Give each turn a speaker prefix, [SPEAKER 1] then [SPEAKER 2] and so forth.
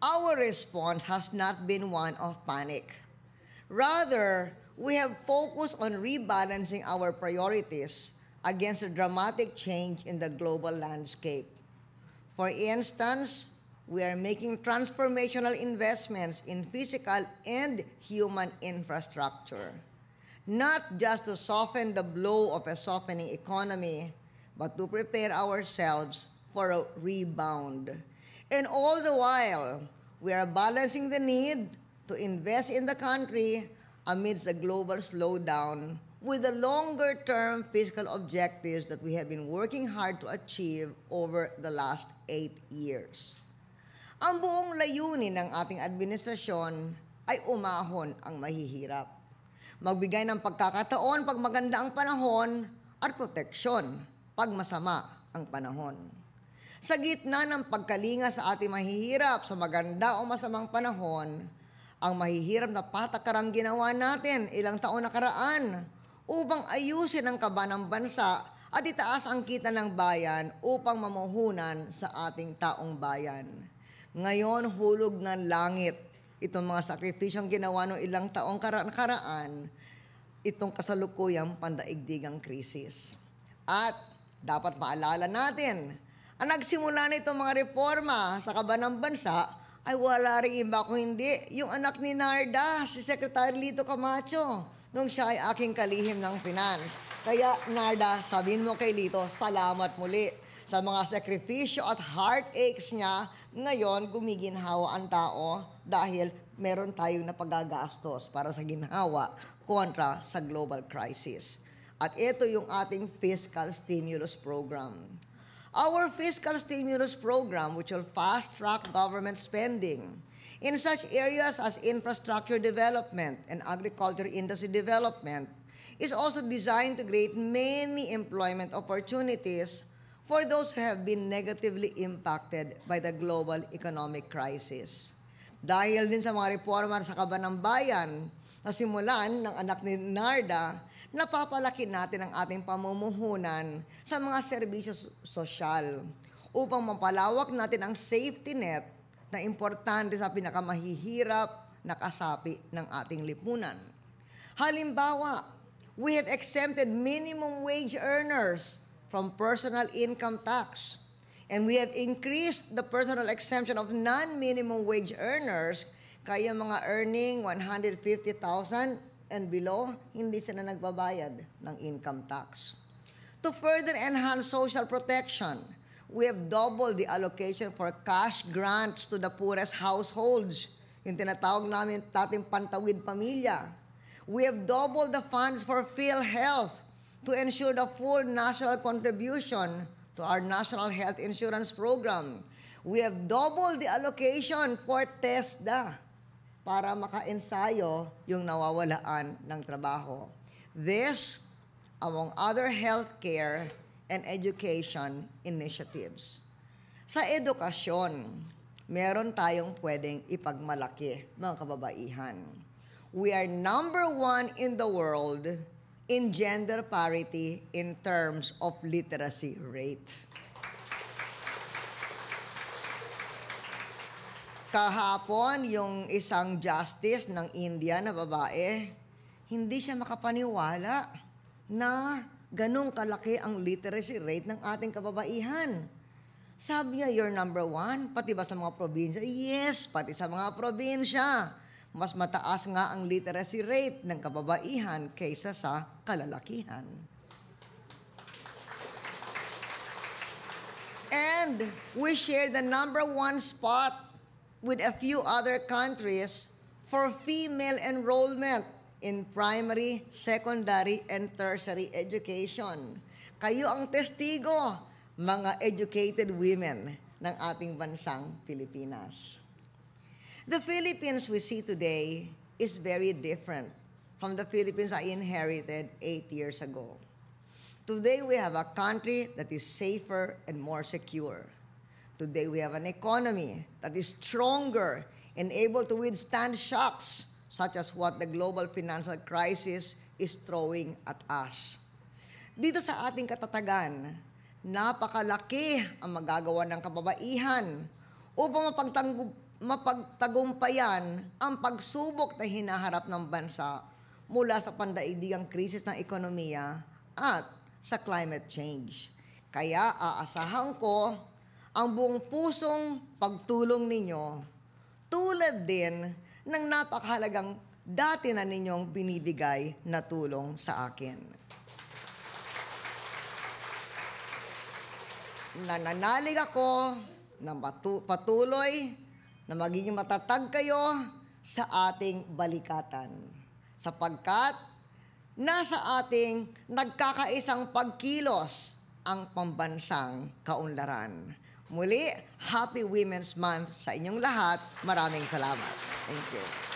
[SPEAKER 1] Our response has not been one of panic. Rather, we have focused on rebalancing our priorities against the dramatic change in the global landscape. For instance, we are making transformational investments in physical and human infrastructure, not just to soften the blow of a softening economy, but to prepare ourselves for a rebound. And all the while, we are balancing the need to invest in the country amidst the global slowdown with the longer-term fiscal objectives that we have been working hard to achieve over the last 8 years. Ang buong layunin ng ating administrasyon ay umahon ang mahihirap. Magbigay ng pagkakataon pag maganda ang panahon at proteksyon pag masama ang panahon. Sa gitna ng pagkalinga sa ating mahihirap sa maganda o masamang panahon, ang mahihirap na patakarang ginawa natin ilang taon nakaraan upang ayusin ang kaba ng bansa at itaas ang kita ng bayan upang mamuhunan sa ating taong bayan. Ngayon, hulog ng langit itong mga sakripisyong ginawa noong ilang taong nakaraan, itong kasalukuyang pandaigdigang krisis. At dapat maalala natin, ang nagsimula na itong mga reforma sa kaba ng bansa ay wala rin iba kung hindi yung anak ni Narda, si Secretary Lito Camacho, nung siya ay aking kalihim ng finance. Kaya Narda, sabihin mo kay Lito, salamat muli sa mga sakripisyo at heartaches niya. Ngayon, gumiginhawa ang tao dahil meron tayong napagagastos para sa ginhawa kontra sa global crisis. At ito yung ating fiscal stimulus program. Our fiscal stimulus program, which will fast-track government spending in such areas as infrastructure development and agriculture industry development, is also designed to create many employment opportunities for those who have been negatively impacted by the global economic crisis. Dahil din sa mga reforma sa kaban ng bayan na simulan ng anak ni Narda, napapalaki natin ang ating pamumuhunan sa mga serbisyo sosyal upang mapalawak natin ang safety net na importante sa pinakamahihirap na kasapi ng ating lipunan. Halimbawa, we have exempted minimum wage earners from personal income tax, and we have increased the personal exemption of non-minimum wage earners, kaya mga earning 150,000 and below, hindi sila nagbabayad ng income tax. To further enhance social protection, we have doubled the allocation for cash grants to the poorest households, yung tinatawag namin dating Pantawid Pamilya. We have doubled the funds for PhilHealth to ensure the full national contribution to our National Health Insurance Program. We have doubled the allocation for TESDA para maka-ensayo yung nawawalaan ng trabaho. This, among other healthcare and education initiatives. Sa edukasyon, meron tayong pwedeng ipagmalaki, mga kababaihan. We are #1 in the world in gender parity in terms of literacy rate. Kahapon, yung isang justice ng India na babae, hindi siya makapaniwala na ganong kalaki ang literacy rate ng ating kababaihan. Sabi niya, you're #1, pati ba sa mga probinsya? Yes, pati sa mga probinsya. Mas mataas nga ang literacy rate ng kababaihan kaysa sa kalalakihan. And we share the #1 spot with a few other countries for female enrollment in primary, secondary, and tertiary education. Kayo ang testigo, mga educated women ng ating bansang Pilipinas. The Philippines we see today is very different from the Philippines I inherited 8 years ago. Today we have a country that is safer and more secure. Today we have an economy that is stronger and able to withstand shocks such as what the global financial crisis is throwing at us. Dito sa ating katatagan, napakalaki ang magagawa ng kababaihan upang mapagtagumpayan ang pagsubok na hinaharap ng bansa mula sa pandaigdigang krisis ng ekonomiya at sa climate change. Kaya aasahan ko ang buong pusong pagtulong ninyo tulad din ng napakahalagang dati na ninyong binibigay na tulong sa akin. Nananalig ako na patuloy na magiging matatag kayo sa ating balikatan. Sapagkat nasa ating nagkakaisang pagkilos ang pambansang kaunlaran. Muli, Happy Women's Month sa inyong lahat. Maraming salamat. Thank you.